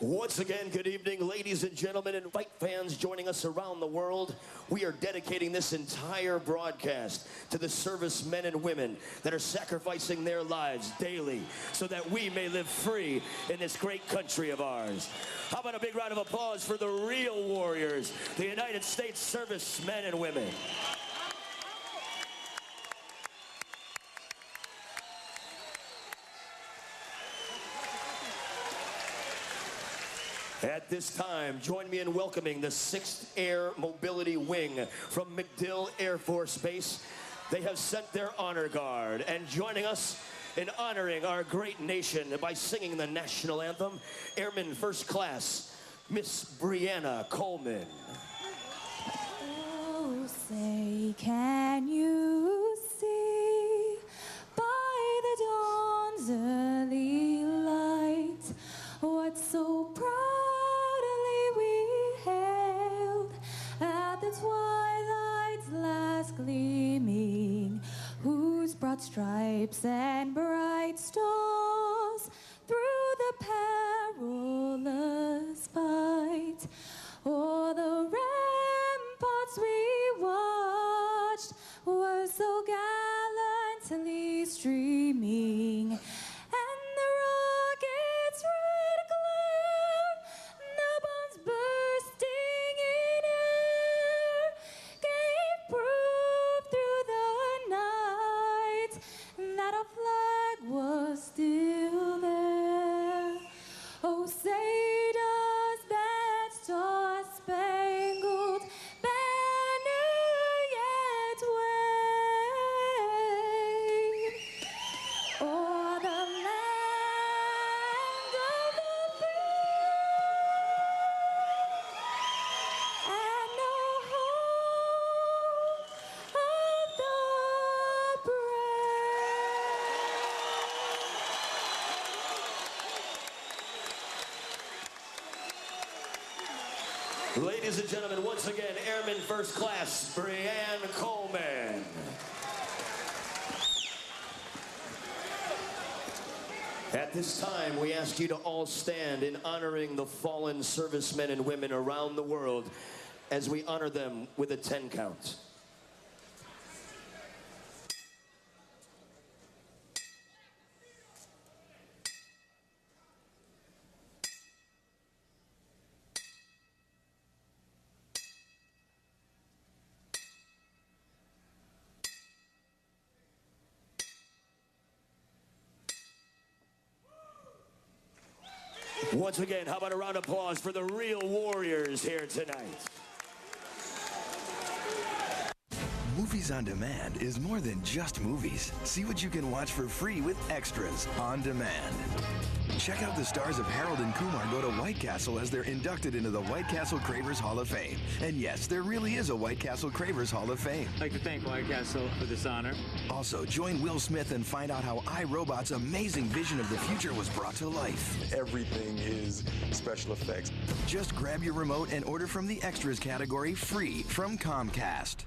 Once again, good evening, ladies and gentlemen, and fight fans joining us around the world. We are dedicating this entire broadcast to the servicemen and women that are sacrificing their lives daily so that we may live free in this great country of ours. How about a big round of applause for the real warriors, the United States servicemen and women. At this time, join me in welcoming the 6th Air Mobility Wing from MacDill Air Force Base. They have sent their honor guard, and joining us in honoring our great nation by singing the national anthem, Airman First Class, Miss Brianna Coleman. Oh, say, can you see by the dawn's early light what so proudly we hailed at the twilight's last gleaming, whose broad stripes and bright stars through the perilous fight o'er the ramparts we watched were so gallantly streaming, and the rocket's red glare, the bombs bursting in air, gave proof through the night that our flag was still there. Oh, say does that star-spangled banner yet wave o'er the land of the free and the home of the brave. Ladies and gentlemen, once again, Airman First Class, Brianna Coleman. At this time, we ask you to all stand in honoring the fallen servicemen and women around the world as we honor them with a 10 count. Once again, how about a round of applause for the real warriors here tonight? Movies on Demand is more than just movies. See what you can watch for free with Extras on Demand. Check out the stars of Harold and Kumar go to White Castle as they're inducted into the White Castle Cravers Hall of Fame. And yes, there really is a White Castle Cravers Hall of Fame. I'd like to thank White Castle for this honor. Also, join Will Smith and find out how iRobot's amazing vision of the future was brought to life. Everything is special effects. Just grab your remote and order from the Extras category free from Comcast.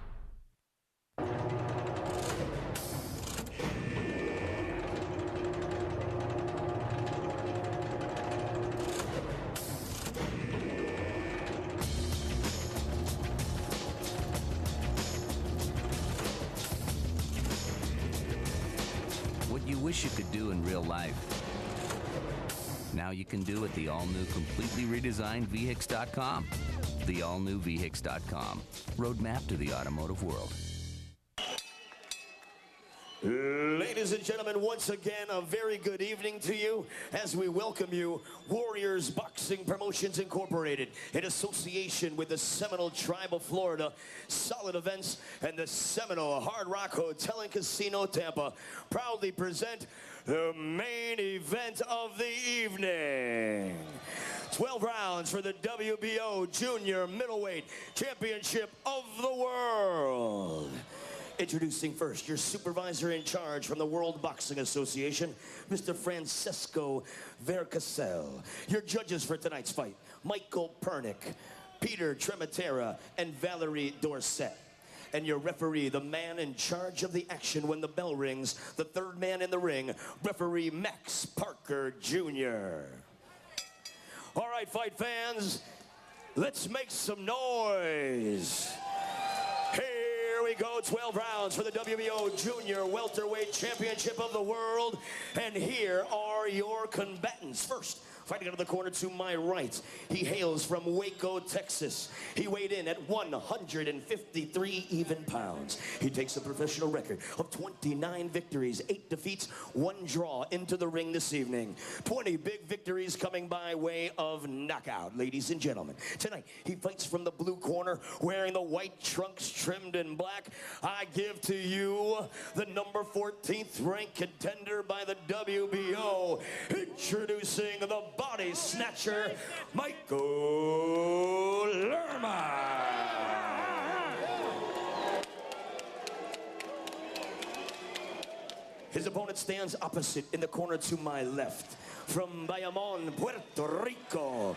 What you wish you could do in real life, now you can do at the all-new, completely redesigned VHIX.com. The all-new VHIX.com. Roadmap to the automotive world. Ladies and gentlemen, once again, a very good evening to you as we welcome you, Warriors Boxing Promotions Incorporated, in association with the Seminole Tribe of Florida, Solid Events, and the Seminole Hard Rock Hotel and Casino Tampa, proudly present the main event of the evening. 12 rounds for the WBO Junior Middleweight Championship of the World. Introducing first, your supervisor in charge from the World Boxing Association, Mr. Francesco Vercasel. Your judges for tonight's fight, Michael Pernick, Peter Trematera, and Valerie Dorset. And your referee, the man in charge of the action when the bell rings, the third man in the ring, referee Max Parker Jr. All right, fight fans, let's make some noise. Here we go, 12 rounds for the WBO Junior Welterweight Championship of the World. And here are your combatants. First, fighting out of the corner to my right, he hails from Waco, Texas. He weighed in at 153 even pounds. He takes a professional record of 29 victories, 8 defeats, 1 draw into the ring this evening. 20 big victories coming by way of knockout, ladies and gentlemen. Tonight, he fights from the blue corner, wearing the white trunks trimmed in black. I give to you the number 14th ranked contender by the WBO, introducing the body snatcher, Michael Lerma. His opponent stands opposite in the corner to my left, from Bayamon, Puerto Rico.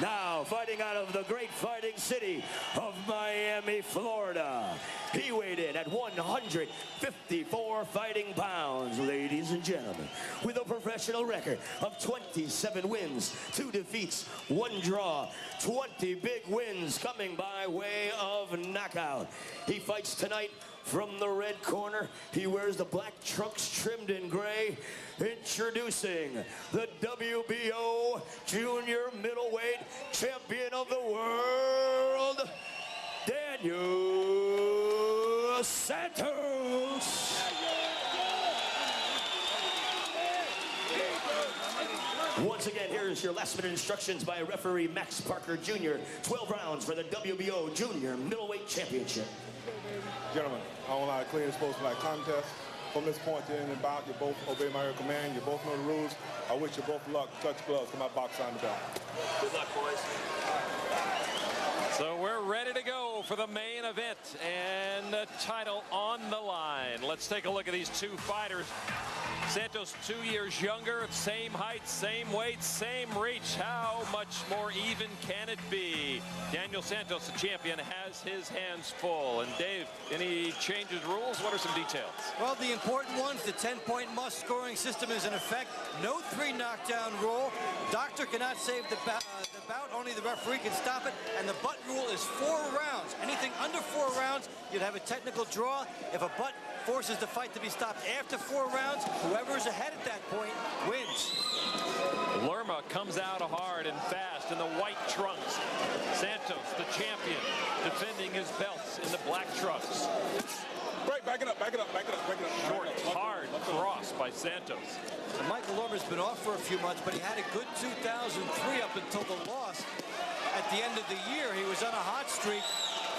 Now fighting out of the great fighting city of Miami, Florida. He weighed in at 154 fighting pounds, ladies and gentlemen, with a professional record of 27 wins, 2 defeats, 1 draw, 20 big wins coming by way of knockout. He fights tonight from the red corner. He wears the black trunks trimmed in gray. Introducing the WBO Junior Middleweight Champion of the World, Daniel Santos. Once again, here's your last-minute instructions by referee Max Parker Jr. 12 rounds for the WBO Junior Middleweight Championship. Gentlemen, I want to clear sportsmanlike contest. From this point to the end of the bout, you both obey my command. You both know the rules. I wish you both luck. Touch gloves. Come out, box on the belt. Good luck, boys. So we're ready to go for the main event and the title on the line. Let's take a look at these two fighters. Santos 2 years younger, same height, same weight, same reach. How much more even can it be? Daniel Santos, the champion, has his hands full. And Dave, any changes rules? What are some details? Well, the important ones, the 10-point must scoring system is in effect. No 3 knockdown rule. Doctor cannot save the bout. Only the referee can stop it. And the butt rule is 4 rounds. Anything under 4 rounds, you'd have a technical draw. If a butt forces the fight to be stopped after 4 rounds, whoever's ahead at that point wins. Lerma comes out hard and fast in the white trunks. Santos, the champion, defending his belts in the black trunks. Right, back it up, back it up, back it up, back it up. Short, hard cross by Santos. So Michael Lerma's been off for a few months, but he had a good 2003 up until the loss. At the end of the year, he was on a hot streak.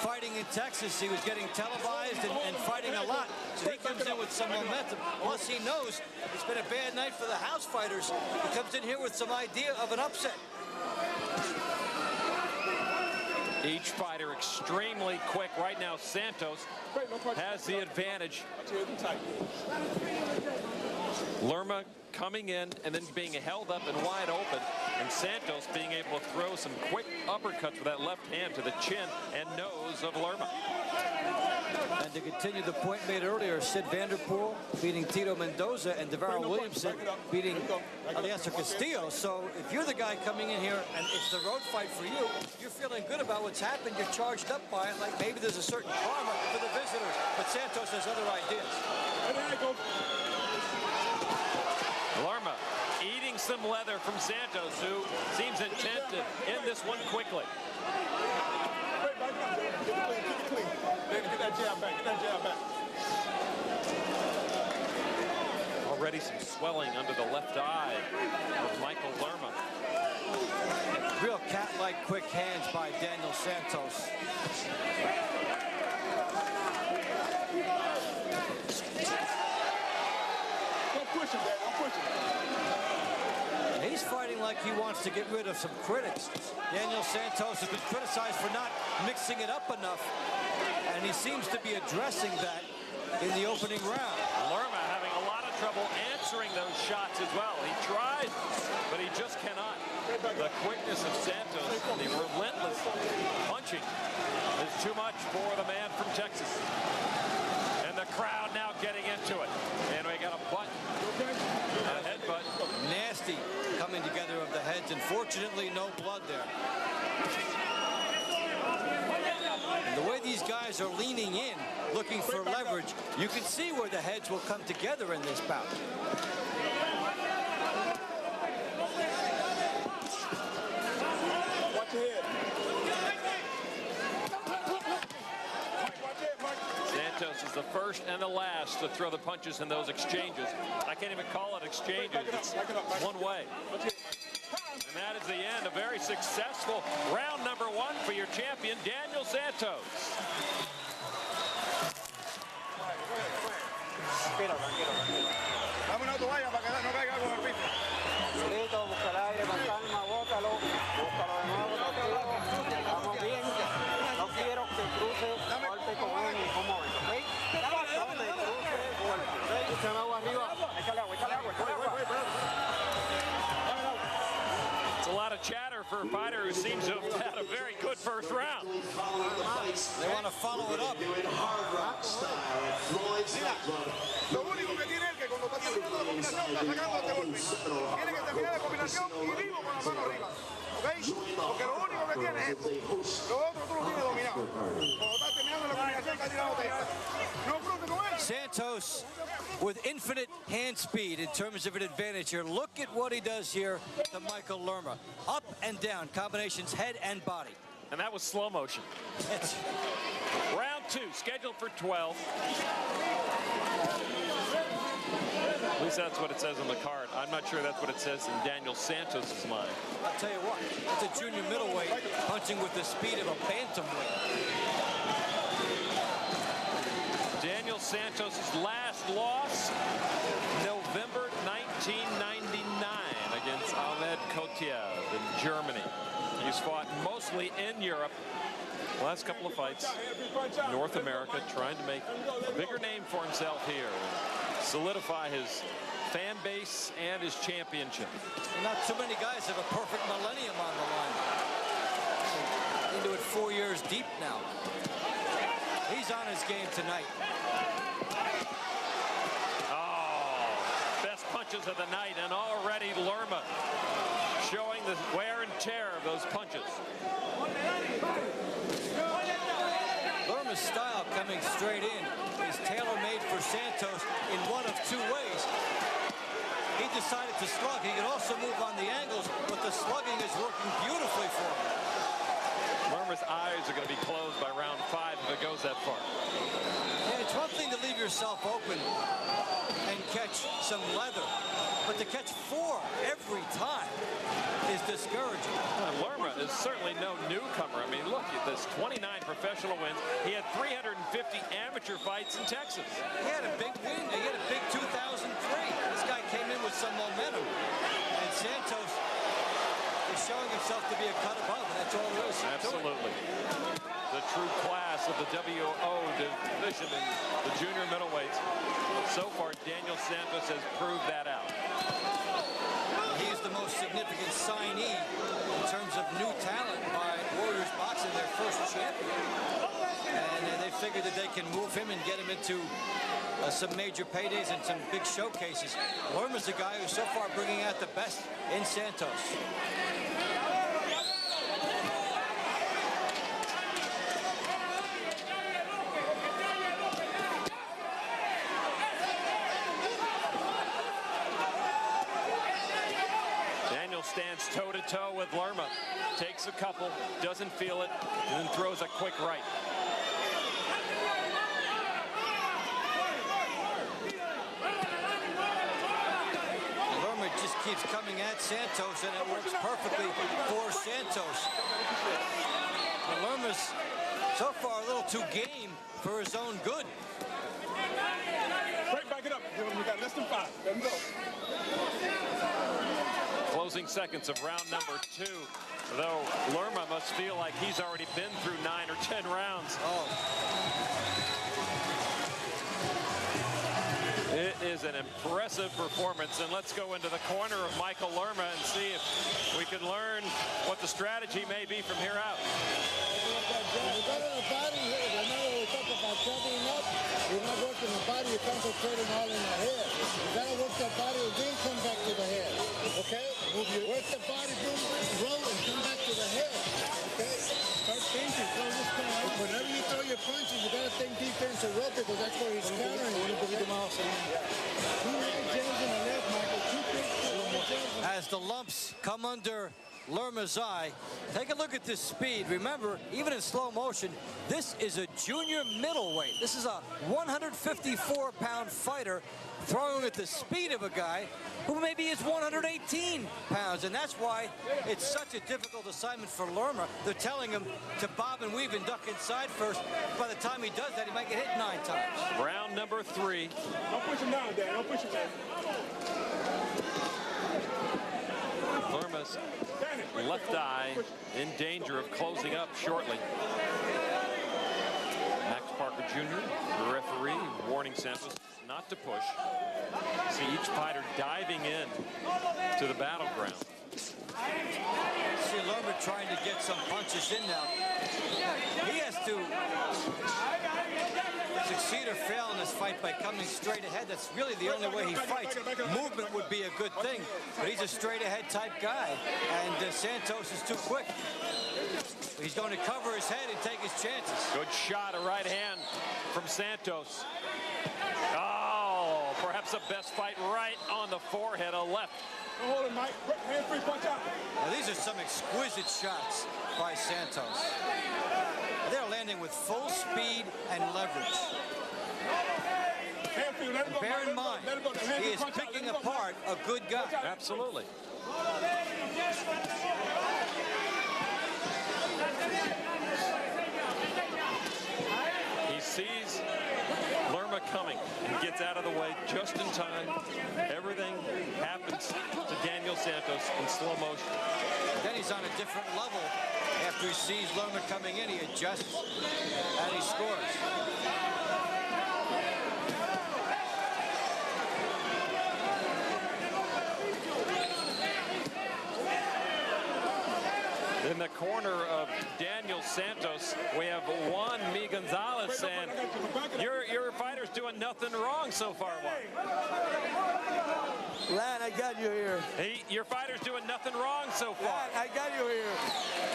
Fighting in Texas, he was getting televised and fighting a lot. So he comes in with some momentum. Plus, he knows it's been a bad night for the house fighters. He comes in here with some idea of an upset. Each fighter extremely quick. Right now, Santos has the advantage. Lerma coming in and then being held up and wide open, and Santos being able to throw some quick uppercuts with that left hand to the chin and nose of Lerma. And to continue the point made earlier, Sid Vanderpool beating Tito Mendoza and DeVaro Williamson beating Aliaster Castillo. So if you're the guy coming in here and it's the road fight for you, you're feeling good about what's happened. You're charged up by it, like maybe there's a certain karma for the visitors. But Santos has other ideas. Lerma eating some leather from Santos, who seems intent to end this one quickly. Get that jab back, get that jab back. Already some swelling under the left eye of Michael Lerma. Real cat-like quick hands by Daniel Santos. Don't push him, Dad, don't push him. He's fighting like he wants to get rid of some critics. Daniel Santos has been criticized for not mixing it up enough, and he seems to be addressing that in the opening round. Lerma having a lot of trouble answering those shots as well. He tried, but he just cannot. The quickness of Santos, the relentless punching is too much for the man from Texas. And the crowd now getting into it. And we got a butt, a headbutt. Nasty coming together of the head heads, and fortunately, no blood there. And the way these guys are leaning in, looking for leverage, you can see where the heads will come together in this bout. Watch your head. Santos is the first and the last to throw the punches in those exchanges. I can't even call it exchanges. It's one way. And that is the end. A very successful round number one for your champion, Daniel Santos. Dame una toalla para que no caiga algo en el piso. Listo, busca el aire con calma, bótalo de nuevo, tranquilo. Estamos bien. No quiero que cruce golpe con él en ningún momento, ¿ok? Donde cruce golpe, ¿ok? Échame agua arriba. Échale agua, échale agua, échale agua. It's a lot of chatter for a fighter who seems to have had a very good first round. They want to follow it up. Lo único que tiene es que cuando está terminando la combinación está sacando este golpe. Tiene que terminar la combinación y vivo con la mano arriba. ¿Ok? Porque lo único que tiene es esto. Lo otro tú lo tienes dominado. Cuando estás terminando la combinación está tirando testa. No cruce con él. Santos with infinite hand speed in terms of an advantage here. Look at what he does here to Michael Lerma. Up and down, combinations head and body. And that was slow motion. Round two, scheduled for 12. At least that's what it says on the card. I'm not sure that's what it says in Daniel Santos' mind. I'll tell you what, it's a junior middleweight punching with the speed of a bantamweight. Daniel Santos' last loss, November 1999 against Ahmed Kotiev in Germany. He's fought mostly in Europe. Last couple of fights, North America, trying to make a bigger name for himself here and solidify his fan base and his championship. And not too many guys have a perfect millennium on the line. Into it 4 years deep now. He's on his game tonight. Oh, best punches of the night, and already Lerma showing the wear and tear of those punches. Lerma's style coming straight in is tailor-made for Santos in one of two ways. He decided to slug. He can also move on the angles, but the slugging is working beautifully for him. Lerma's eyes are going to be closed by round 5 if it goes that far. Yeah, it's one thing to leave yourself open and catch some leather, but to catch 4 every time is discouraging. Lerma is certainly no newcomer. I mean, look at this, 29 professional wins. He had 350 amateur fights in Texas. He had a big win. He had a big 2003. This guy came in with some momentum, and Santos is showing himself to be a cut above, and that's all there is. Absolutely. The true class of the WO division in the junior middleweights. So far, Daniel Santos has proved that out. He is the most significant signee in terms of new talent by Warriors Boxing, their first champion. And they figured that they can move him and get him into some major paydays and some big showcases. Lerma's a guy who's so far bringing out the best in Santos. Stands toe-to-toe with Lerma, takes a couple, doesn't feel it, and then throws a quick right. Lerma just keeps coming at Santos, and it works perfectly for Santos. And Lerma's so far a little too game for his own good. Right, back it up. We got less than 5. Let him go. Closing seconds of round number 2, though Lerma must feel like he's already been through 9 or 10 rounds. Oh. It is an impressive performance, and let's go into the corner of Michael Lerma and see if we can learn what the strategy may be from here out. When you go to the body, remember we talked about jumping up. You're not working the body, you're concentrating all in the head. You gotta work the body and then come back to the head. Okay? Work the body, boom, roll, and come back to the head. Okay? Start thinking, throw this guy. Whenever you throw your punches, you got to think defense and roll because that's where he's countering. As the lumps come under Lerma's eye, take a look at this speed. Remember, even in slow motion, this is a junior middleweight. This is a 154-pound fighter throwing at the speed of a guy who maybe is 118 pounds, and that's why it's such a difficult assignment for Lerma. They're telling him to bob and weave and duck inside first. By the time he does that, he might get hit 9 times. Round number 3. Don't push him down, Dad. Don't push him down. Lerma's left eye in danger of closing up shortly. Max Parker Jr., the referee, warning Santos not to push. See each fighter diving in to the battleground. See Lerma trying to get some punches in now. He has to succeed or fail in this fight by coming straight ahead. That's really the only way he fights. Movement would be a good thing, but he's a straight ahead type guy, and Santos is too quick. He's going to cover his head and take his chances. Good shot, a right hand from Santos. Oh, perhaps the best fight right on the forehead, a left. Hold him, Mike. Hand free, punch out. Now, these are some exquisite shots by Santos. They're landing with full speed and leverage. And bear in mind, he is picking apart a good guy. Absolutely. He sees Lerma coming and gets out of the way just in time. Everything happens to Daniel Santos in slow motion. Then he's on a different level. After he sees Lerma coming in, he adjusts and he scores. In the corner of Daniel Santos, we have Juan Mi Gonzalez saying, your fighter's doing nothing wrong so far, Juan. Lad, I got you here. Your fighter's doing nothing wrong so far. Lad, I got you here.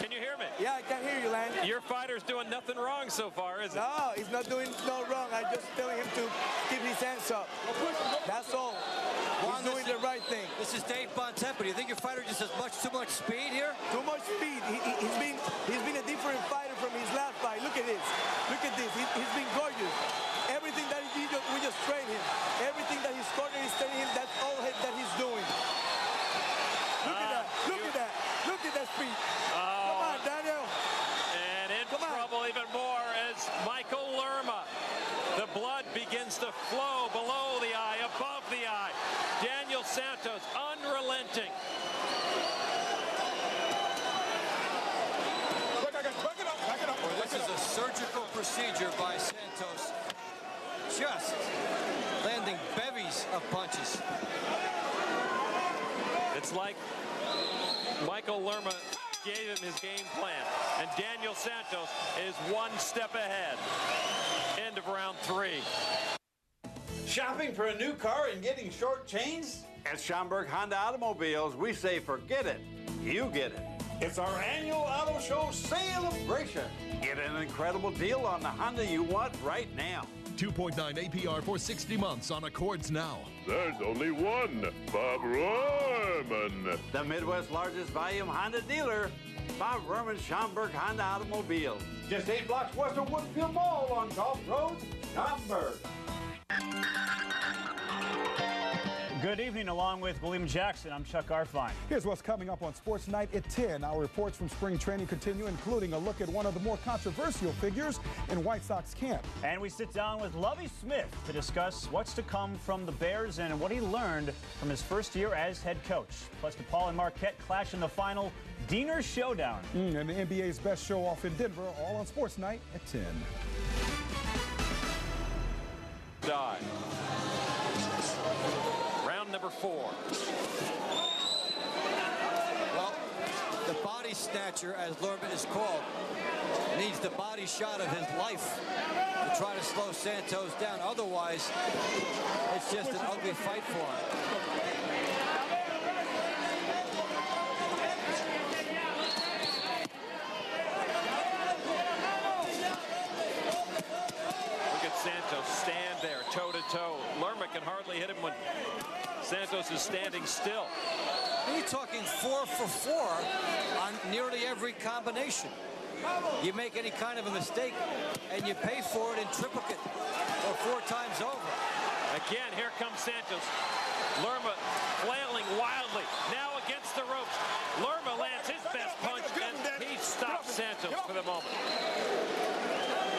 Can you hear me? Yeah, I can hear you, Lad. Your fighter's doing nothing wrong so far, is it? No, he's not doing no wrong. I'm just telling him to keep his hands up. That's all. Juan, he's doing the right thing. This is Dave Bontempo. Do you think your fighter just has too much speed here? Too much speed. He's been a different fighter from his last fight. Look at this. Look at this. He's been gorgeous. Everything that we just train him. Everything that his corner is telling him, that's all that he's doing. Look at that. Look at that. Look at that speed. Come on, Daniel. And in trouble even more as Michael Lerma. The blood begins to flow below the eye, above the eye. Daniel Santos, unrelenting. This is a surgical procedure by Santos. Just landing bevies of punches. It's like Michael Lerma gave him his game plan, and Daniel Santos is one step ahead. End of round 3. Shopping for a new car and getting shortchanged? At Schaumburg Honda Automobiles, we say forget it. You get it. It's our annual auto show celebration. Get an incredible deal on the Honda you want right now. 2.9 APR for 60 months on Accords now. There's only one, Bob Rohrman. The Midwest's largest volume Honda dealer, Bob Rohrman, Schaumburg Honda Automobiles. Just 8 blocks west of Woodfield Mall on Gulf Road, Schaumburg. Good evening, along with William Jackson. I'm Chuck Garfine. Here's what's coming up on Sports Night at 10. Our reports from spring training continue, including a look at one of the more controversial figures in White Sox camp. And we sit down with Lovie Smith to discuss what's to come from the Bears and what he learned from his first year as head coach. Plus, DePaul and Marquette clash in the final Diener Showdown. And the NBA's best show off in Denver, all on Sports Night at 10. Die. Round number 4. Well, the body snatcher, as Lerma is called, needs the body shot of his life to try to slow Santos down. Otherwise, it's just an ugly fight for him. is standing still. You're talking 4 for 4 on nearly every combination. You make any kind of a mistake, and you pay for it in triplicate or 4 times over. Again, here comes Santos. Lerma flailing wildly. Now against the ropes. Lerma lands his best punch, and he stops Santos for the moment.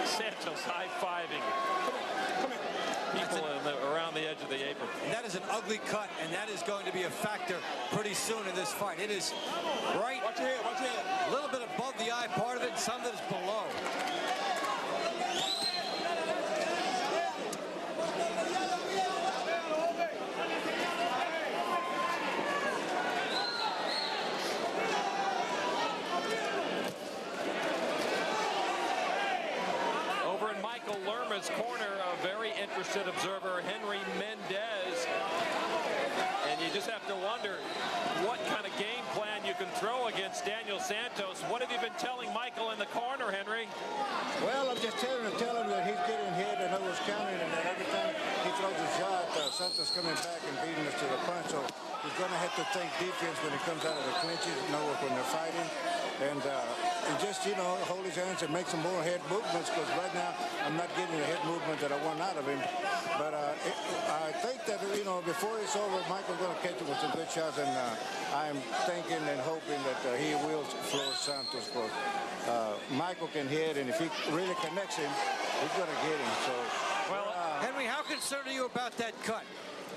Santos high-fiving people around the edge of the apron. And that is an ugly cut, and that is going to be a factor pretty soon in this fight. It is right, Watch your head, watch your head. a little bit above the eye part of it, and some that is below. Over in Michael Lerma's corner, a very interested observer, Henry Mendez. And you just have to wonder what kind of game plan you can throw against Daniel Santos. What have you been telling Michael in the corner, Henry? Well, I'm just telling him that he's getting hit and who's counting and that every time he throws a shot, Santos coming back and beating us to the punch. So he's going to have to think defense when he comes out of the clinches, when they're fighting. And just, hold his hands and make some more head movements, because right now I'm not getting the head movement that I want out of him. But I think that, before it's over, Michael's going to catch him with some good shots, and I'm thinking and hoping that he will floor Santos. But Michael can hit, and if he really connects him, he's going to get him. So, well, Henry, how concerned are you about that cut?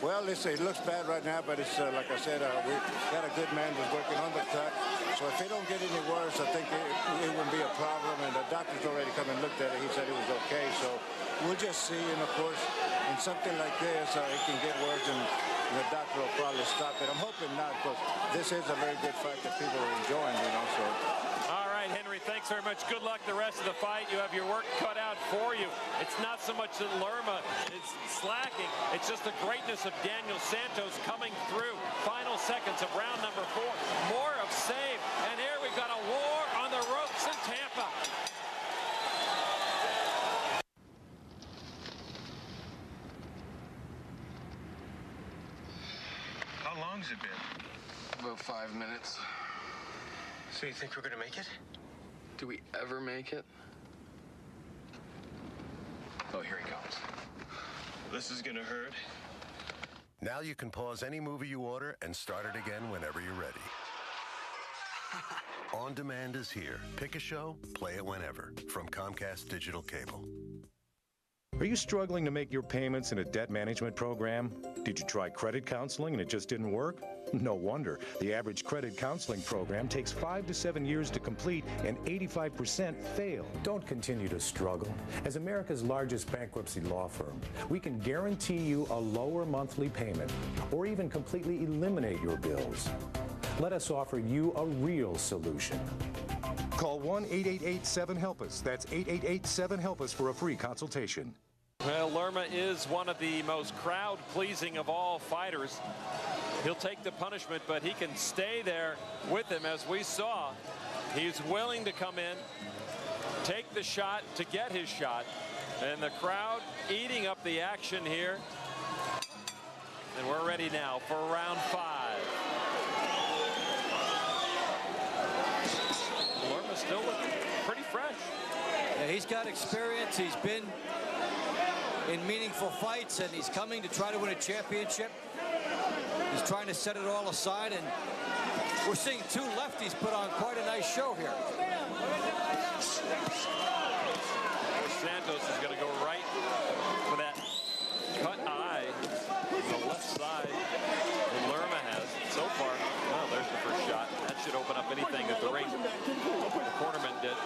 Well, it looks bad right now, but it's like I said, we got a good man who's working on the cut. So if it don't get any worse, I think it won't be a problem. And the doctor's already come and looked at it. He said it was okay. So we'll just see. And of course, in something like this, it can get worse, and the doctor will probably stop it. I'm hoping not, because this is a very good fight that people are enjoying, So. All right, Henry, thanks very much. Good luck the rest of the fight. You have your work cut out for you. It's not so much that Lerma is slacking. It's just the greatness of Daniel Santos coming through. Final seconds of round number 4. More of save. And here we've got a war on the ropes in Tampa. How long's it been? About 5 minutes. So you think we're gonna make it? Do we ever make it? Oh, here he comes. This is gonna hurt. Now you can pause any movie you order and start it again whenever you're ready. On Demand is here. Pick a show, play it whenever. From Comcast Digital Cable. Are you struggling to make your payments in a debt management program? Did you try credit counseling and it just didn't work? No wonder. The average credit counseling program takes 5 to 7 years to complete, and 85% fail. Don't continue to struggle. As America's largest bankruptcy law firm, we can guarantee you a lower monthly payment or even completely eliminate your bills. Let us offer you a real solution. Call 1-888-7-HELP-US. That's 888-7-HELP-US for a free consultation. Well, Lerma is one of the most crowd-pleasing of all fighters. He'll take the punishment, but he can stay there with him, as we saw. He's willing to come in, take the shot to get his shot, and the crowd eating up the action here. And we're ready now for round 5. Lerma's still looking pretty fresh. Yeah, he's got experience. He's been in meaningful fights, and he's coming to try to win a championship. He's trying to set it all aside, and we're seeing 2 lefties put on quite a nice show here. Santos is going to go right for that cut eye on the left side that Lerma has. So far, well, there's the first shot. That should open up anything that the cornerman did.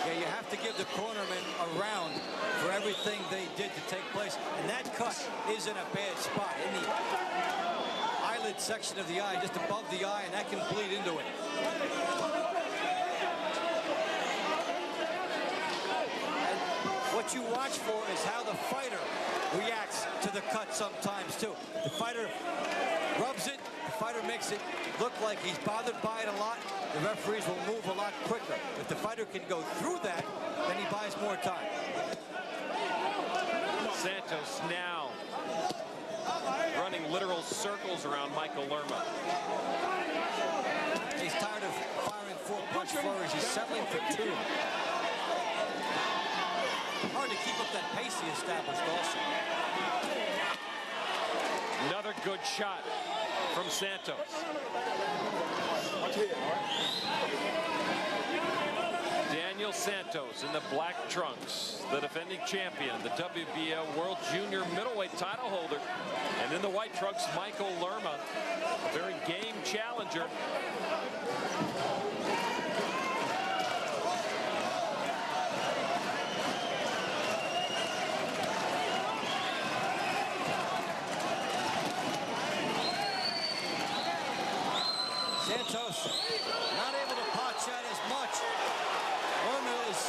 Yeah, you have to give the cornermen a round for everything they did to take place. And that cut is in a bad spot, in the eyelid section of the eye, just above the eye, and that can bleed into it. And what you watch for is how the fighter reacts to the cut sometimes, too. The fighter rubs it, the fighter makes it look like he's bothered by it a lot. The referees will move a lot quicker. If the fighter can go through that, then he buys more time. Santos now running literal circles around Michael Lerma. He's tired of firing 4-punch flurries. He's settling for 2. Hard to keep up that pace he established also. Another good shot from Santos. Daniel Santos in the black trunks, the defending champion, the WBO World Junior Middleweight title holder. And in the white trunks, Michael Lerma, a very game challenger. Santos not able to pot shot as much. Lerma is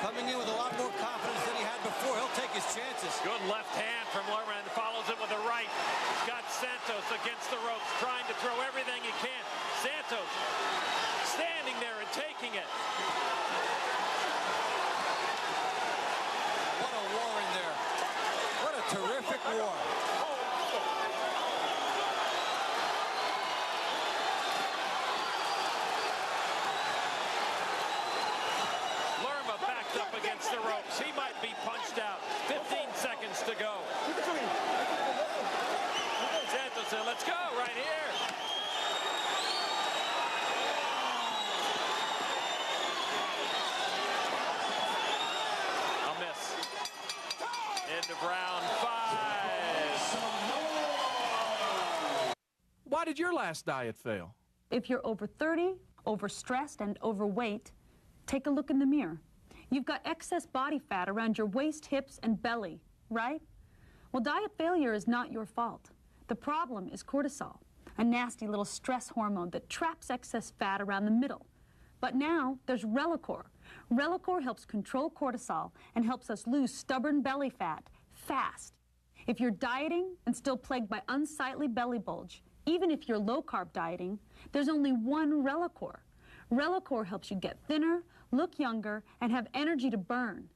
coming in with a lot more confidence than he had before. He'll take his chances. Good left hand from Lerma and follows it with a right. He's got Santos against the ropes, trying to throw everything he can. Santos standing there and taking it. What a war in there. What a terrific war. Against the ropes. He might be punched out. 15 seconds to go. Santos said, let's go right here. A miss. End of round 5. Why did your last diet fail? If you're over 30, overstressed, and overweight, take a look in the mirror. You've got excess body fat around your waist, hips, and belly, right? Well, diet failure is not your fault. The problem is cortisol, a nasty little stress hormone that traps excess fat around the middle. But now there's Relacor. Relacor helps control cortisol and helps us lose stubborn belly fat fast. If you're dieting and still plagued by unsightly belly bulge, even if you're low-carb dieting, there's only one Relacor. Relacor helps you get thinner, look younger, and have energy to burn.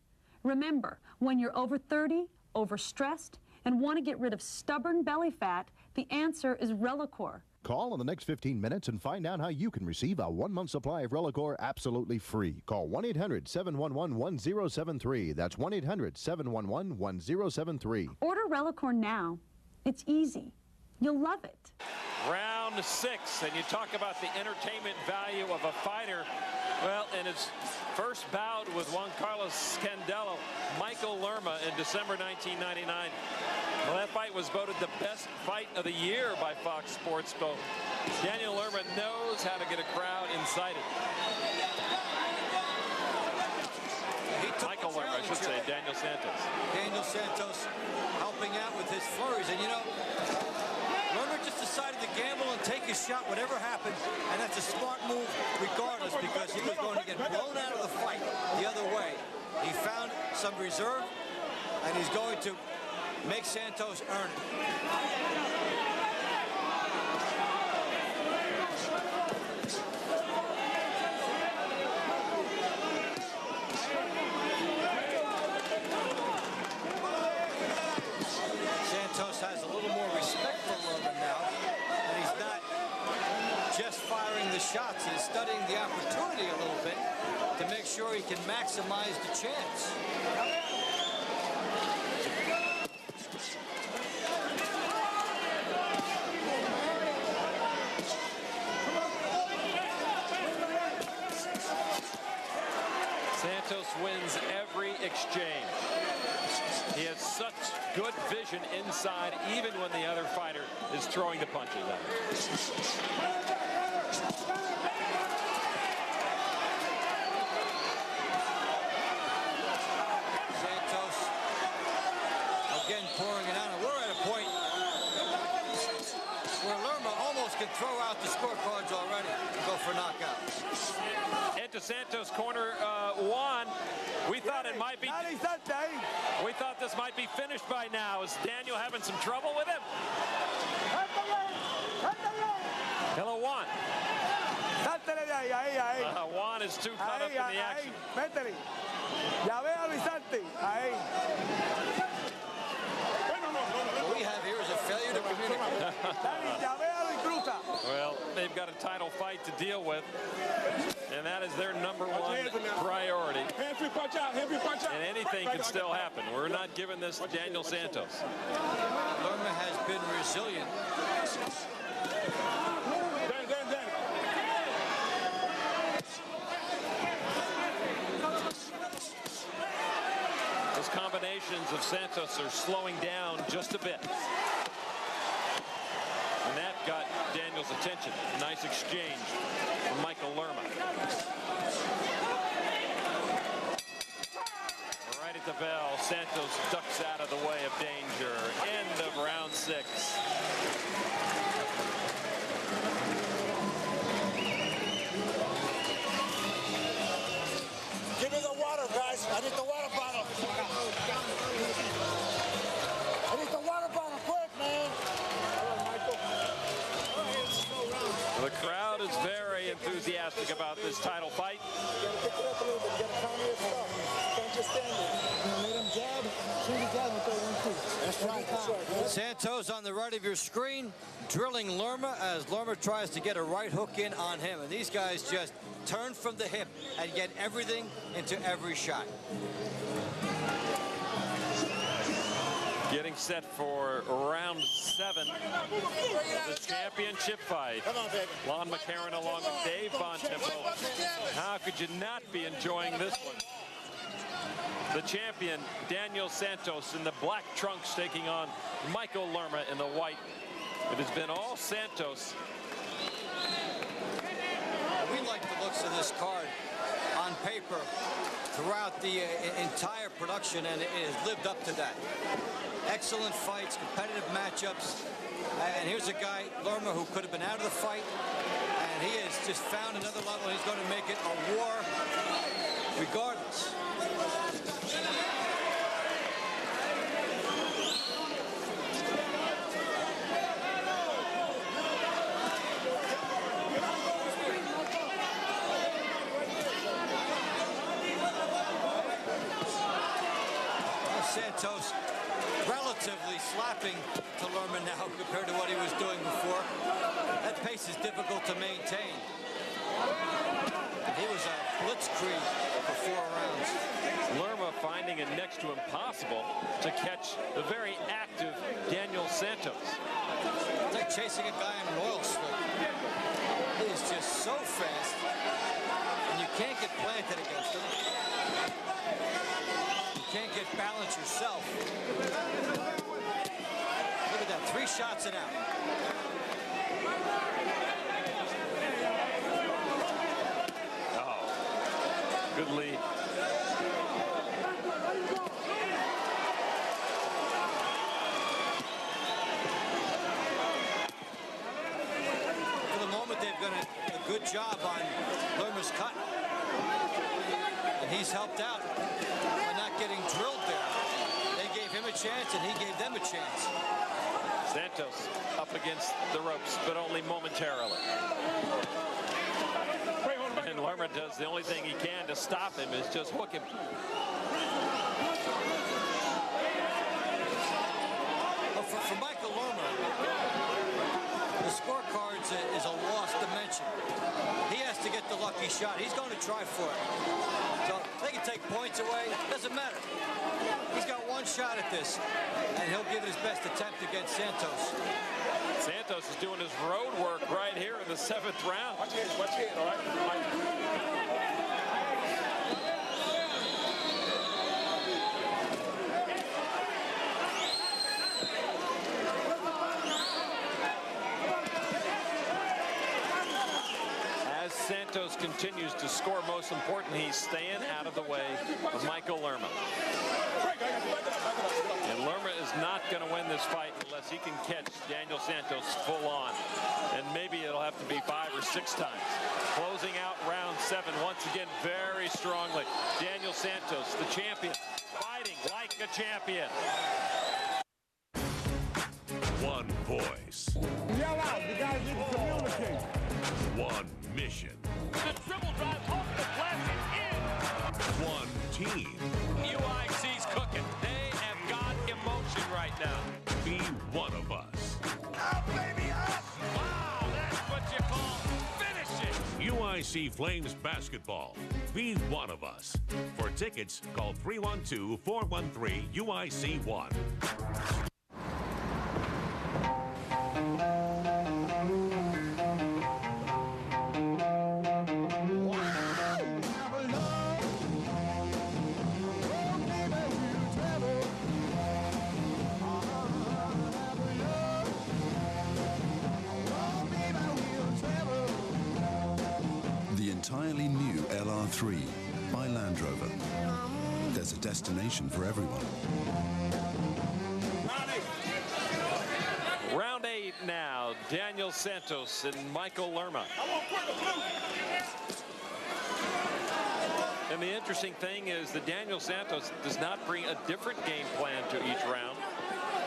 Remember, when you're over 30, overstressed, and want to get rid of stubborn belly fat, the answer is Relacor. Call in the next 15 minutes and find out how you can receive a 1-month supply of Relacor absolutely free. Call 1-800-711-1073. That's 1-800-711-1073. Order Relacor now. It's easy. You'll love it. Round 6, and you talk about the entertainment value of a fighter. Well, in his first bout with Juan Carlos Candelo, Michael Lerma in December 1999. Well, that fight was voted the best fight of the year by Fox Sports. But Daniel Lerma knows how to get a crowd incited. Michael Lerma, I should say, Daniel Santos. Daniel Santos helping out with his flurries. And, you know, Lerma just decided to gamble and take his shot, whatever happened, and that's a smart move regardless, because he was going to get blown out of the fight the other way. He found some reserve, and he's going to make Santos earn it. Santos has a little more respect for Lerma now, and he's not just firing the shots. He's studying the opportunity a little bit to make sure he can maximize the chance. Santos wins every exchange. He has such good vision inside, even when the other fighter is throwing the punches at him. Santos again pouring it on, and we're at a point where Lerma almost can throw out the scorecards already and go for knockout. Into Santos' corner, Juan. We thought it might be. We thought this might be finished by now. Is Daniel having some trouble with him? Hello, Juan. Juan is too caught up in the action. Well, they've got a title fight to deal with, and that is their number one priority. And anything can still happen. We're not giving this to Daniel Santos. Lerma has been resilient. Those combinations of Santos are slowing down just a bit. And that got Daniel's attention. Nice exchange from Michael Lerma. Right at the bell, Santos ducks out of the way of danger. End of round 6. Give me the water, guys. I need the water bottle. I need the water bottle quick, man. The crowd is very enthusiastic about this title fight. Santos on the right of your screen, drilling Lerma as Lerma tries to get a right hook in on him. And these guys just turn from the hip and get everything into every shot. Getting set for round 7 of the championship fight. Lon McCarron along with Dave Bontempo. How could you not be enjoying this one? The champion, Daniel Santos, in the black trunks, taking on Michael Lerma in the white. It has been all Santos. We like the looks of this card on paper throughout the entire production, and it has lived up to that. Excellent fights, competitive matchups, and here's a guy, Lerma, who could have been out of the fight, and he has just found another level. He's going to make it a war regardless. Santos relatively slapping to Lerma now compared to what he was doing before. That pace is difficult to maintain. And he was a blitzkrieg for 4 rounds. Lerma finding it next to impossible to catch the very active Daniel Santos. It's like chasing a guy in an oil slick. He is just so fast, and you can't get planted against him. Can't get balance yourself. Look at that, 3 shots and out. Oh, good lead. For the moment, they've done a good job on Lerma's cut. And he's helped out by not getting drilled there. They gave him a chance, and he gave them a chance. Santos up against the ropes, but only momentarily. And Lerma does the only thing he can to stop him is just hook him. Well, for Michael Lerma, the scorecards is a lost dimension. He has to get the lucky shot. He's going to try for it. So they can take points away. Doesn't matter. He's got 1 shot at this, and he'll give it his best attempt against Santos. Santos is doing his road work right here in the 7th round. Watch it, all right? Santos continues to score. Most important, he's staying out of the way of Michael Lerma. And Lerma is not going to win this fight unless he can catch Daniel Santos full on. And maybe it'll have to be 5 or 6 times. Closing out round 7 once again very strongly. Daniel Santos, the champion, fighting like a champion. One voice. Yell out. You guys need to communicate. One mission. The triple drive off the plastic in. One team. UIC's cooking. They have got emotion right now. Be one of us. Out there. UIC Flames basketball. Be one of us. For tickets, call 312-413-UIC1. The entirely new LR3 by Land Rover. There's a destination for everyone. Round 8 now. Daniel Santos and Michael Lerma. And the interesting thing is that Daniel Santos does not bring a different game plan to each round.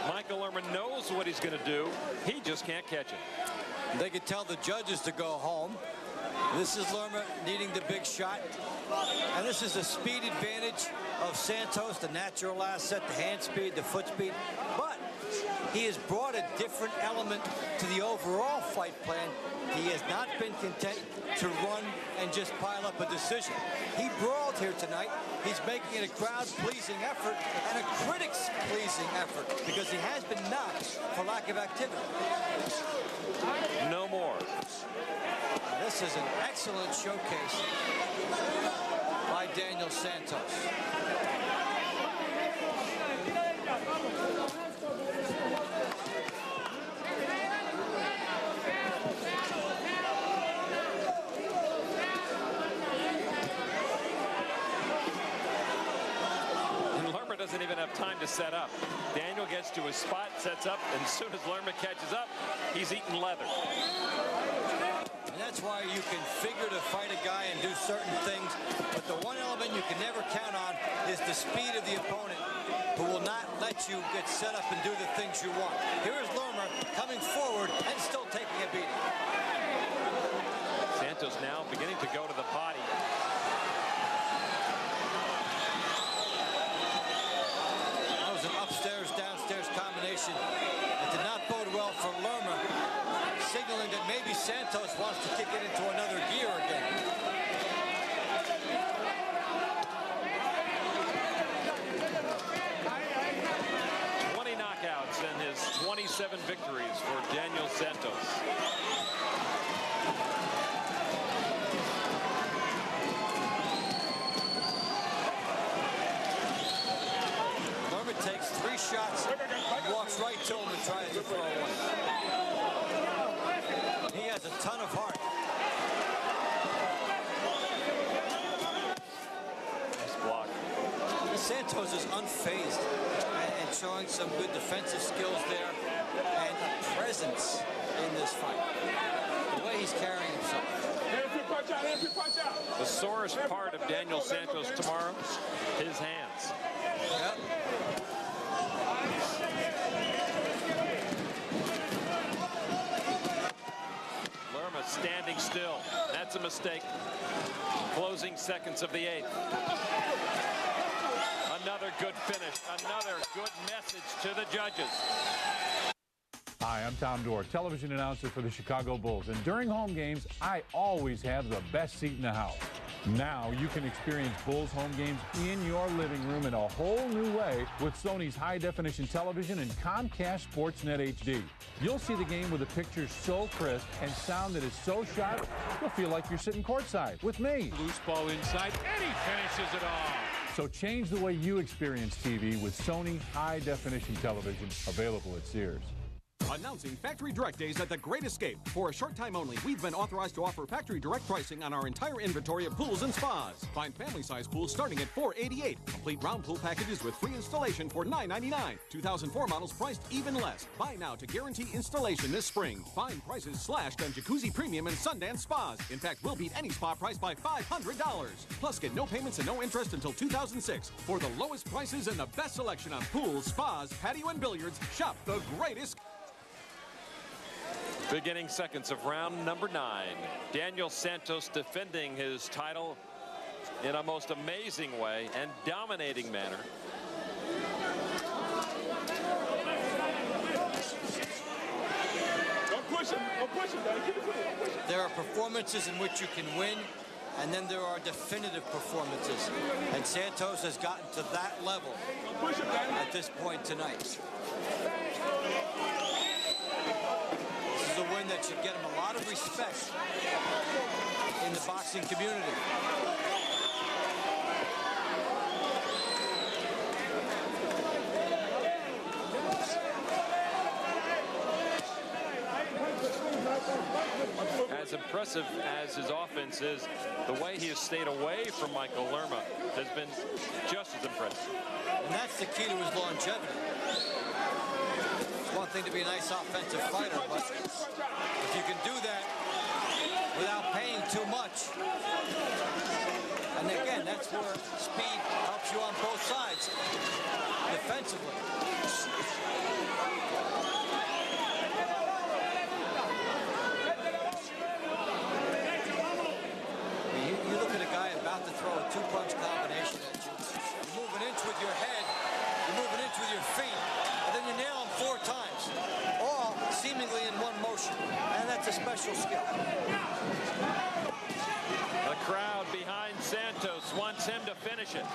Michael Lerma knows what he's going to do. He just can't catch it. They could tell the judges to go home. This is Lerma needing the big shot. And this is the speed advantage of Santos, the natural asset, the hand speed, the foot speed. But he has brought a different element to the overall fight plan. He has not been content to run and just pile up a decision. He brawled here tonight. He's making it a crowd-pleasing effort and a critics-pleasing effort because he has been knocked for lack of activity. No more. This is an excellent showcase by Daniel Santos. Doesn't even have time to set up. Daniel gets to his spot, sets up, and as soon as Lerma catches up, he's eating leather. And that's why you can figure to fight a guy and do certain things, but the one element you can never count on is the speed of the opponent, who will not let you get set up and do the things you want. Here is Lerma coming forward and still taking a beating. Santos now beginning to go to the body. Upstairs-downstairs combination. It did not bode well for Lerma, signaling that maybe Santos wants to kick it into another gear again. Knockouts and his 27 victories for Daniel Santos. Lerma takes 3 shots, walks right to him and tries to throw one. He has a ton of heart. Nice block. Santos is unfazed and showing some good defensive skills there and a presence in this fight. The way he's carrying himself. The sorest part of Daniel Santos tomorrow, his hands. Yep. Lerma standing still. That's a mistake. Closing seconds of the 8th. Another good finish. Another good message to the judges. Hi, I'm Tom Dorr, television announcer for the Chicago Bulls. And during home games, I always have the best seat in the house. Now you can experience Bulls home games in your living room in a whole new way with Sony's high-definition television and Comcast Sportsnet HD. You'll see the game with a picture so crisp and sound that is so sharp, you'll feel like you're sitting courtside with me. Loose ball inside, and he finishes it off. So change the way you experience TV with Sony high-definition television, available at Sears. Announcing Factory Direct Days at the Great Escape. For a short time only, we've been authorized to offer Factory Direct pricing on our entire inventory of pools and spas. Find family-size pools starting at $488. Complete round pool packages with free installation for $999. 2004 models priced even less. Buy now to guarantee installation this spring. Find prices slashed on Jacuzzi Premium and Sundance Spas. In fact, we'll beat any spa price by $500. Plus, get no payments and no interest until 2006. For the lowest prices and the best selection on pools, spas, patio, and billiards, shop the greatest. Beginning seconds of round number 9. Daniel Santos defending his title in a most amazing way and dominating manner. Don't push him, buddy. Keep it clean. There are performances in which you can win, and then there are definitive performances. And Santos has gotten to that level at this point tonight. This is a win that should get him a lot of respect in the boxing community. As impressive as his offense is, the way he has stayed away from Michael Lerma has been just as impressive. And that's the key to his longevity. It's one thing to be a nice offensive fighter, but if you can do that without paying too much, and again, that's where speed helps you on both sides defensively. You look at a guy about to throw a two-punch combination at you. You move an inch with your head, you move an inch with your feet, and then you nail him 4 times, all seemingly in one motion. And that's a special skill. The crowd behind Santos wants him to finish it.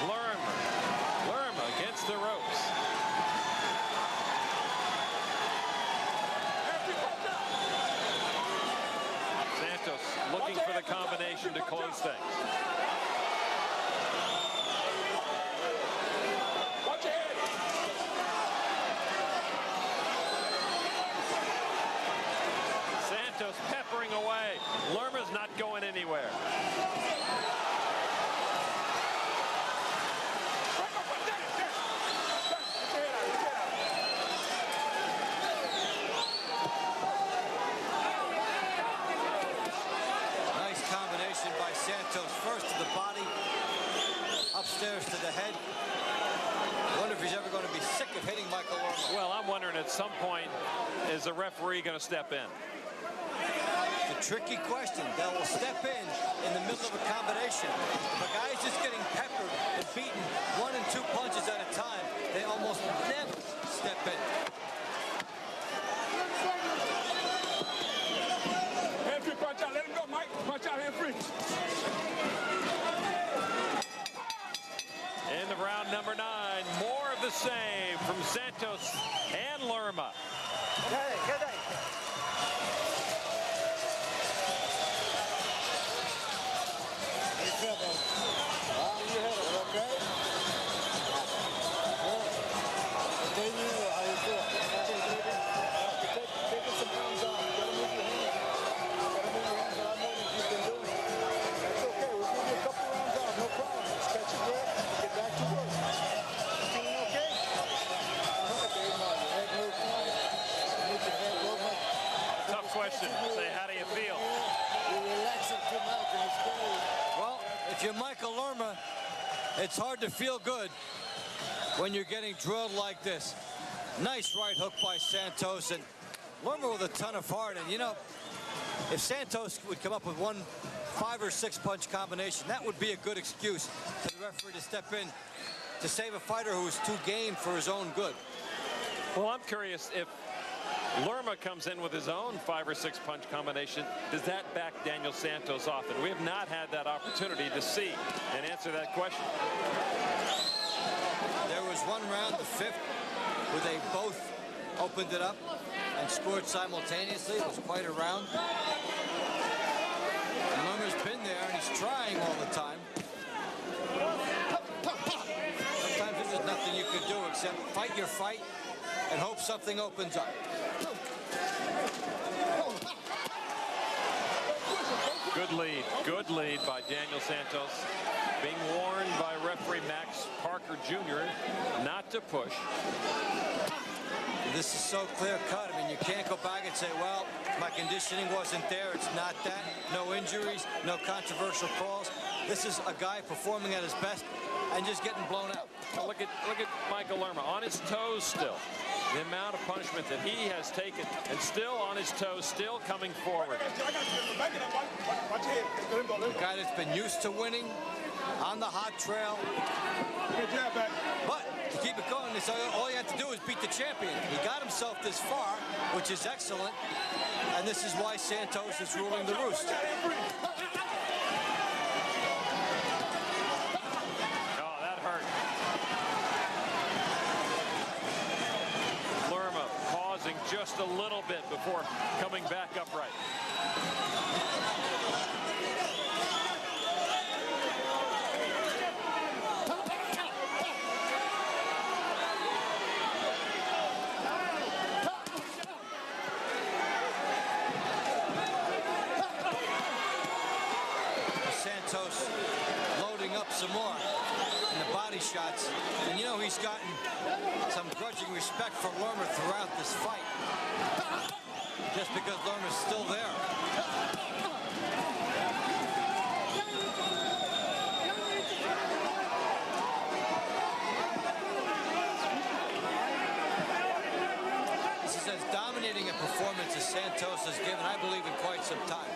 Lerma against the ropes. Santos looking for the combination to close things. Santos peppering away. Lerma's not going anywhere. Nice combination by Santos. First to the body, upstairs to the head. I wonder if he's ever going to be sick of hitting Michael Lerma. Well, I'm wondering at some point, is the referee going to step in? It's a tricky question. They will step in the middle of a combination. If a guy's just getting peppered and beaten 1 and 2 punches at a time, they almost never step in. Hand free, punch out. Let him go, Mike. Punch out, hand free. In the round number 9, more of the same from Santos and Lerma. Tough question. Say, how do you feel? Well, if you're Michael Lerma, it's hard to feel good when you're getting drilled like this. Nice right hook by Santos, and Lerma with a ton of heart. And you know, if Santos would come up with one 5 or 6 punch combination, that would be a good excuse for the referee to step in to save a fighter who is too game for his own good. Well, I'm curious if Lerma comes in with his own 5 or 6 punch combination, does that back Daniel Santos off? And we have not had that opportunity to see and answer that question. There was one round, the 5th, where they both opened it up and scored simultaneously. It was quite a round. And Lerma's been there, and he's trying all the time. Sometimes there's just nothing you can do except fight your fight and hope something opens up. Good lead by Daniel Santos. Being warned by referee Max Parker Jr. not to push. This is so clear-cut. I mean, you can't go back and say, well, my conditioning wasn't there. It's not that. No injuries, no controversial calls. This is a guy performing at his best and just getting blown out. Well, look at Michael Lerma on his toes still. The amount of punishment that he has taken, and still on his toes, still coming forward. A guy that's been used to winning on the hot trail. But to keep it going, and they say all you have to do is beat the champion. He got himself this far, which is excellent, and this is why Santos is ruling the roost. Oh, that hurt. Lerma pausing just a little bit before coming back upright. Santos loading up some more in the body shots. And you know he's gotten some grudging respect for Lerma throughout this fight. Just because Lerma's still there. This is as dominating a performance as Santos has given, I believe, in quite some time.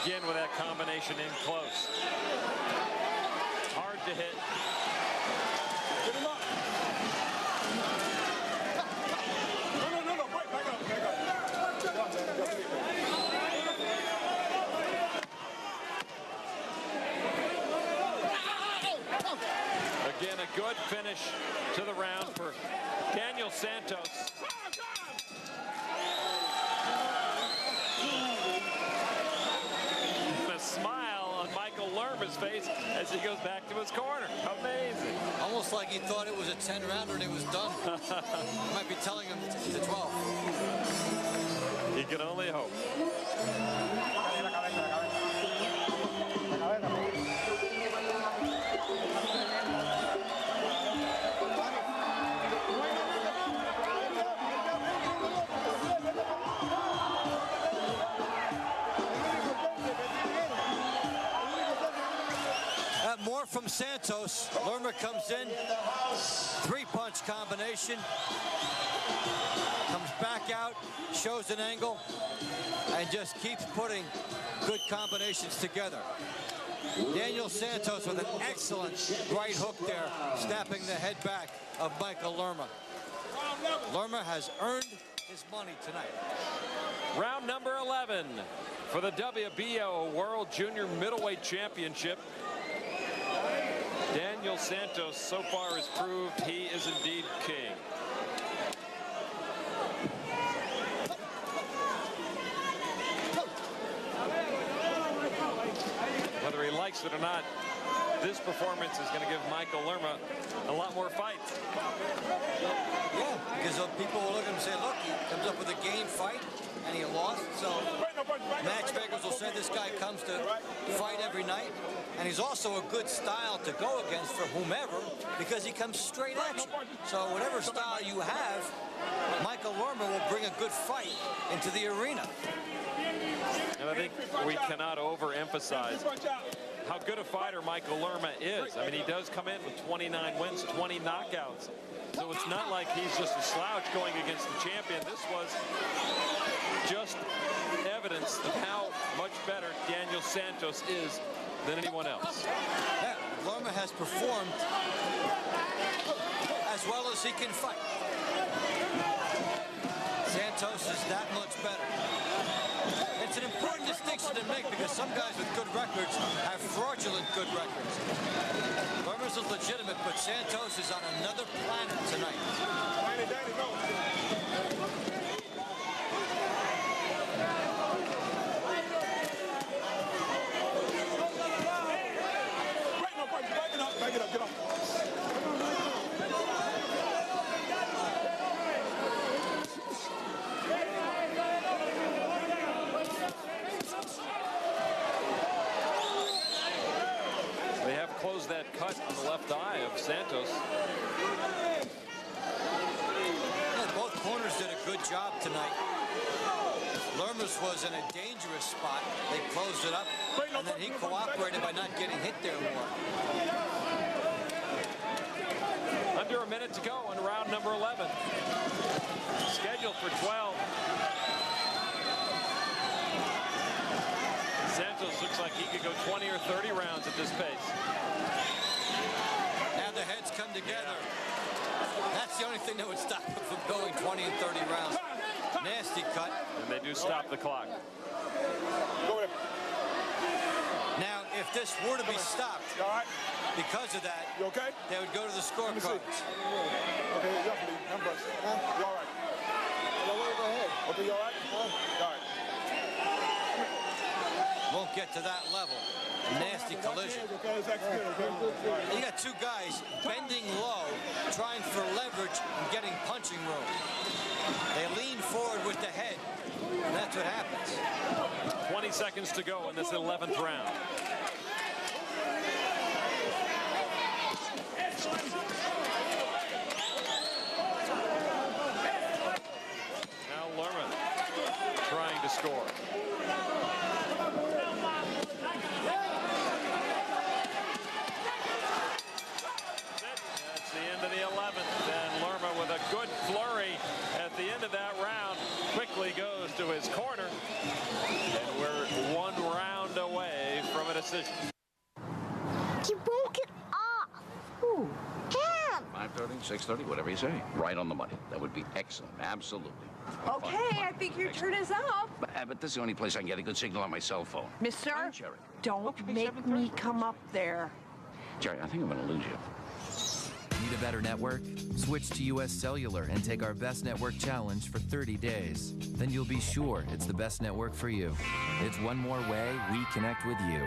Again with that combination in close. Hard to hit. Get him up. No, break, back up. Again, a good finish to the round for Daniel Santos. Smile on Michael Lerma's face as he goes back to his corner. Amazing. Almost like he thought it was a 10-rounder and it was done. Might be telling him to 12. He can only hope. More from Santos. Lerma comes in, three-punch combination, comes back out, shows an angle, and just keeps putting good combinations together. Daniel Santos with an excellent right hook there, snapping the head back of Michael Lerma. Lerma has earned his money tonight. Round number 11 for the WBO World Junior Middleweight Championship. Daniel Santos so far has proved he is indeed king. Whether he likes it or not, this performance is going to give Michael Lerma a lot more fights. Yeah, because people will look at him and say, look, he comes up with a game fight and he lost. So matchmakers will say this guy comes to fight every night. And he's also a good style to go against for whomever because he comes straight at you. So whatever style you have, Michael Lerma will bring a good fight into the arena. And I think we cannot overemphasize how good a fighter Michael Lerma is. I mean, he does come in with 29 wins, 20 knockouts. So it's not like he's just a slouch going against the champion. This was just evidence of how much better Daniel Santos is than anyone else. Yeah, Lerma has performed as well as he can fight. Santos is that much better. It's an important distinction to make because some guys with good records have fraudulent good records. Lerma's is legitimate, but Santos is on another planet tonight. Danny, go. Back it up, get off. They have closed that cut on the left eye of Santos. Yeah, both corners did a good job tonight. Lerma's was in a dangerous spot. They closed it up, and then he cooperated by not getting hit there more. Under a minute to go in round number 11. Scheduled for 12. Santos looks like he could go 20 or 30 rounds at this pace. Now the heads come together. That's the only thing that would stop him from going 20 and 30 rounds. Nasty cut. And they do stop the clock. Now, if this were to be stopped, because of that, they would go to the scorecards. Okay, definitely. You all right? Go ahead. Okay, you all right? All right. Won't get to that level. Nasty collision. You got two guys bending low, trying for leverage and getting punching room. They lean forward with the head, and that's what happens. 20 seconds to go in this 11th round. Now Lerma trying to score. That's the end of the 11th. And Lerma with a good flurry at the end of that round quickly goes to his corner. And we're 1 round away from a decision. You broke it off. Who? Him. 5:30, 6:30, whatever you say. Right on the money. That would be excellent. Absolutely. Okay, I think your turn is up. But this is the only place I can get a good signal on my cell phone. Mister, Jerry. don't make me come up there. Jerry, I think I'm going to lose you. Need a better network? Switch to US Cellular and take our Best Network Challenge for 30 days. Then you'll be sure it's the best network for you. It's one more way we connect with you.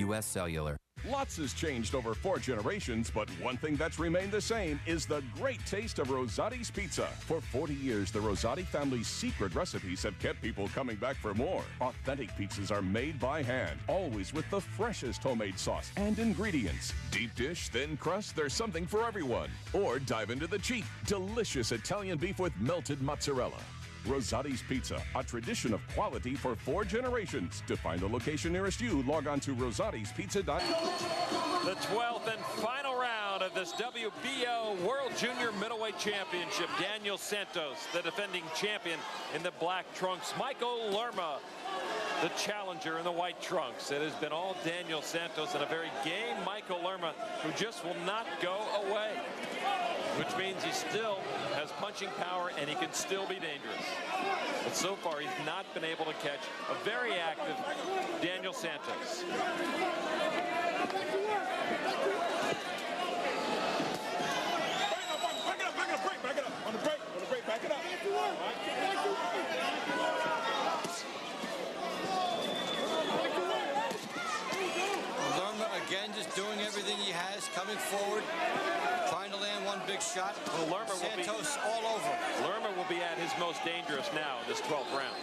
US Cellular. Lots has changed over 4 generations, but one thing that's remained the same is the great taste of Rosati's Pizza. For 40 years, the Rosati family's secret recipes have kept people coming back for more. Authentic pizzas are made by hand, always with the freshest homemade sauce and ingredients. Deep dish, thin crust, there's something for everyone. Or dive into the cheap, delicious Italian beef with melted mozzarella. Rosati's Pizza, a tradition of quality for 4 generations. To find the location nearest you, log on to rosatispizza.com. The 12th and final round of this WBO World Junior Middleweight Championship. Daniel Santos, the defending champion in the black trunks. Michael Lerma, the challenger in the white trunks. It has been all Daniel Santos and a very game Michael Lerma, who just will not go away, which means he still has punching power and he can still be dangerous. But so far, he's not been able to catch a very active Daniel Santos. Lerma again just doing everything he has, coming forward, trying to land one big shot. Well, Lerma Santos all over. Lerma will be at his most dangerous now in this 12th round.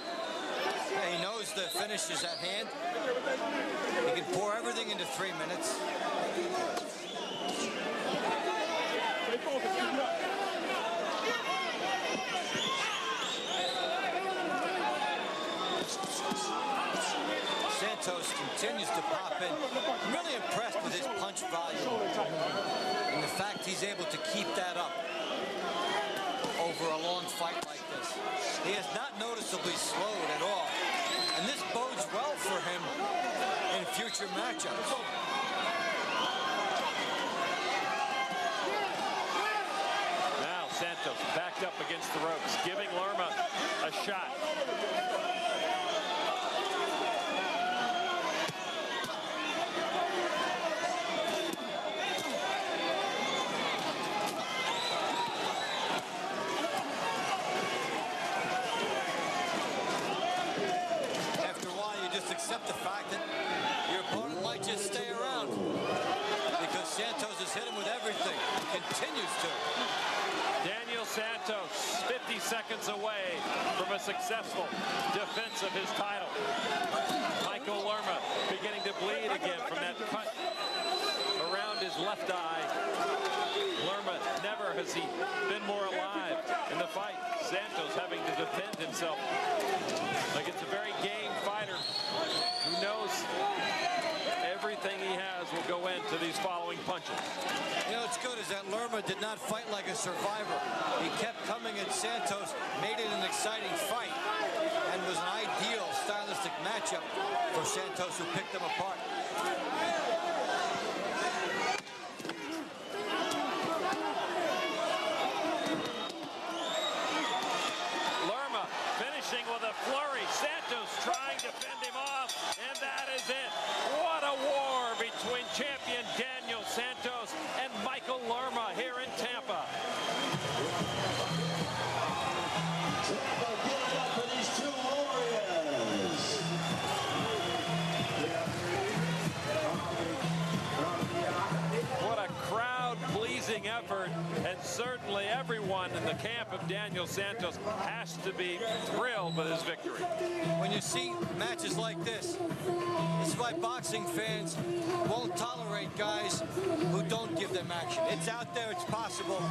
Yeah, he knows the finish is at hand. He can pour everything into 3 minutes. Santos continues to pop in. I'm really impressed with his punch volume and the fact he's able to keep that up over a long fight like this. He has not noticeably slowed at all, and this bodes well for him in future matchups. Now Santos backed up against the ropes, giving Lerma a shot. Accept the fact that your opponent might just stay around because Santos has hit him with everything. He continues to. Daniel Santos, 50 seconds away from a successful defense of his title. Michael Lerma beginning to bleed again from that cut around his left eye. Lerma, never has he been more alive in the fight. Santos having to defend himself like it's a very game fighter who knows everything he has will go into these following punches. You know what's good is that Lerma did not fight like a survivor. He kept coming at Santos, made it an exciting fight, and was an ideal stylistic matchup for Santos, who picked them apart. Lerma finishing with a flurry. Santos trying to fend him off, and that is it. What a war between champion Daniel Santos and Michael Lerma here in Tampa. What a crowd-pleasing effort, and certainly everyone in the camp of Daniel Santos has to be thrilled with his victory. When you see matches like this is why boxing fans won't tolerate guys who don't give them action. It's out there, it's possible.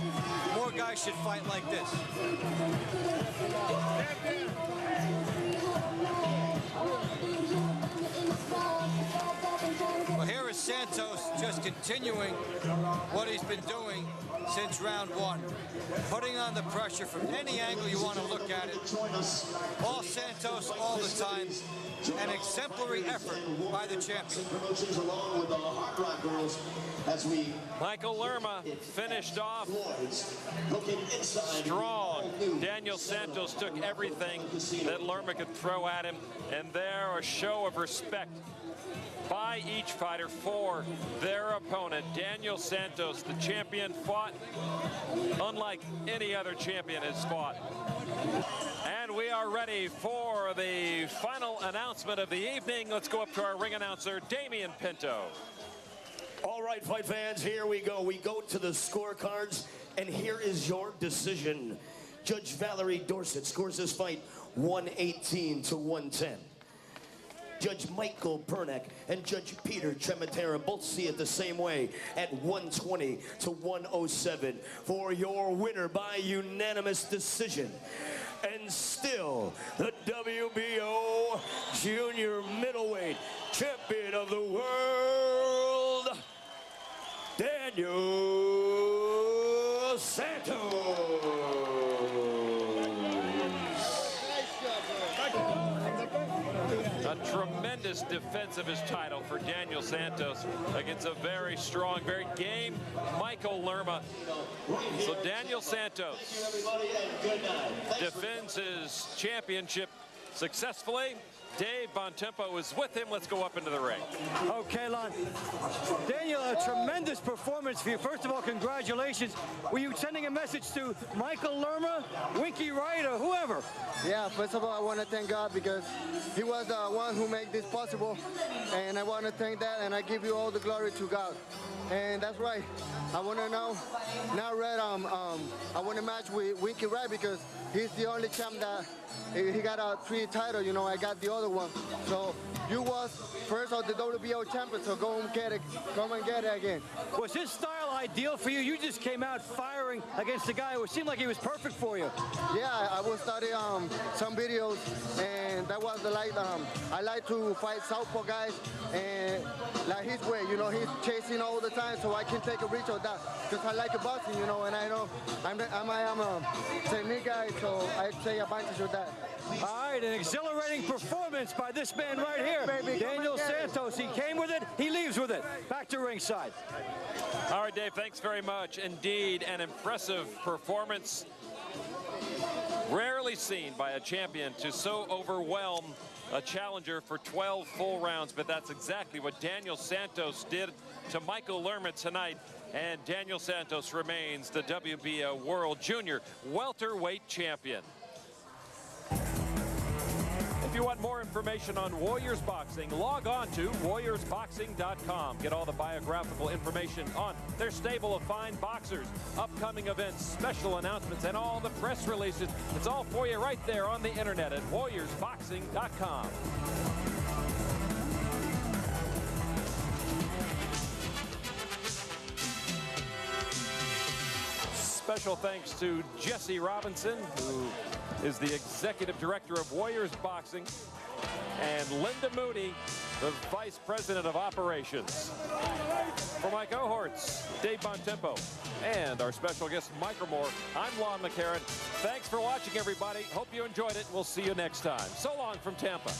More guys should fight like this. Well, here is Santos just continuing what he's been doing since round one. Putting on the pressure from any angle you want to look at it. All Santos all the time. An exemplary effort by the champion. Michael Lerma finished off strong. Daniel Santos took everything that Lerma could throw at him, and there a show of respect by each fighter for their opponent. Daniel Santos, the champion, fought unlike any other champion has fought. And we are ready for the final announcement of the evening. Let's go up to our ring announcer, Damian Pinto. All right, fight fans, here we go. We go to the scorecards, and here is your decision. Judge Valerie Dorsett scores this fight 118 to 110. Judge Michael Pernick and Judge Peter Trematera both see it the same way at 120 to 107 for your winner by unanimous decision. And still, the WBO Junior Middleweight Champion of the World, Daniel Santos. A tremendous defense of his title for Daniel Santos against a very strong, very game Michael Lerma. So Daniel Santos defends his championship successfully. Dave Bontempo is with him. Let's go up into the ring. Okay, Lon. Daniel, a tremendous performance for you. First of all, congratulations. Were you sending a message to Michael Lerma, Winky Wright, or whoever? Yeah, first of all, I want to thank God because he was the one who made this possible. And I want to thank that, and I give you all the glory to God. And that's right. I want to now Red, I want to match with Winky Wright because he's the only champ that he got a 3 title, you know, I got the other one. So you was first of the WBO champion, so go and get it again. Was his style ideal for you? You just came out firing against a guy who seemed like he was perfect for you. Yeah, I was studying some videos, and that was the I like to fight southpaw guys, and like his way, you know, he's chasing all the time, so I can take a reach of that, because I like boxing, you know, and I know I'm a technique guy, so I take advantage of that. All right, an exhilarating performance by this man right here, baby. Daniel Santos. He came with it, he leaves with it. Back to ringside. All right, Dave, thanks very much. Indeed, an impressive performance. Rarely seen by a champion to so overwhelm a challenger for 12 full rounds, but that's exactly what Daniel Santos did to Michael Lerma tonight. And Daniel Santos remains the WBO World Junior Welterweight Champion. If you want more information on Warriors Boxing, log on to warriorsboxing.com. Get all the biographical information on their stable of fine boxers, upcoming events, special announcements, and all the press releases. It's all for you right there on the internet at warriorsboxing.com. Special thanks to Jesse Robinson, who is the executive director of Warriors Boxing, and Linda Mooney, the vice president of operations. For my cohorts, Dave Bontempo, and our special guest, Mike Moore, I'm Lon McCarran. Thanks for watching, everybody. Hope you enjoyed it. We'll see you next time. So long from Tampa.